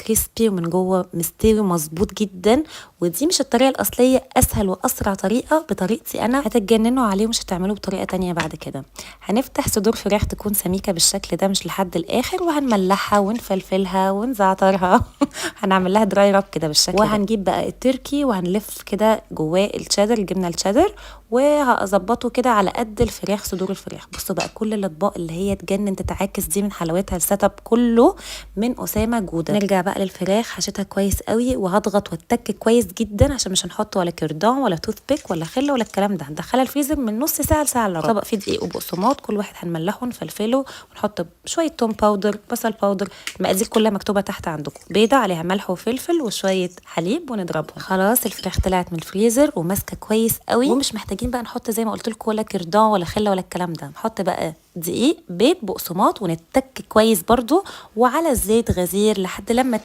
كريسبي ومن جوه مستوي مظبوط جدا. ودي مش الطريقه الاصليه، اسهل واسرع طريقه بطريقتي انا، هتتجننوا عليه ومش هتعملوه بطريقه تانية بعد كده. هنفتح صدور فراخ تكون سميكه بالشكل ده مش لحد الاخر، وهنملحها ونفلفلها ونزعترها هنعمل لها دراي راب كده بالشكل ده. وهنجيب بقى التركي وهنلف كده جواه الشيدر، الجبنه الشيدر، وهظبطه كده على قد الفراخ، صدور الفراخ. بصوا بقى كل الاطباق اللي هي تجنن تتعاكس دي من حلاوتها، السيت اب كله من اسامه جوده. نرجع بقى للفراخ، حشيتها كويس قوي وهضغط واتك كويس جدا عشان مش هنحط ولا كردان ولا توث بيك ولا خله ولا الكلام ده. هندخلها الفريزر من نص ساعه لساعه الا ربع. طبق فيه دقيق وبقسماط، كل واحد هنملحه ونفلفله ونحط شويه توم باودر، بصل باودر، المقادير كلها مكتوبه تحت عندكم. بيضه عليها ملح وفلفل وشويه حليب ونضربهم. خلاص الفراخ طلعت من الفريزر وماسكه كويس قوي، ومش محتاجين بقى نحط زي ما قلت لكم ولا كردان ولا خله ولا الكلام ده. نحط بقى دقيق، بيض، بقسماط، ونتك كويس برضو وعلى الزيت غزير لحد لما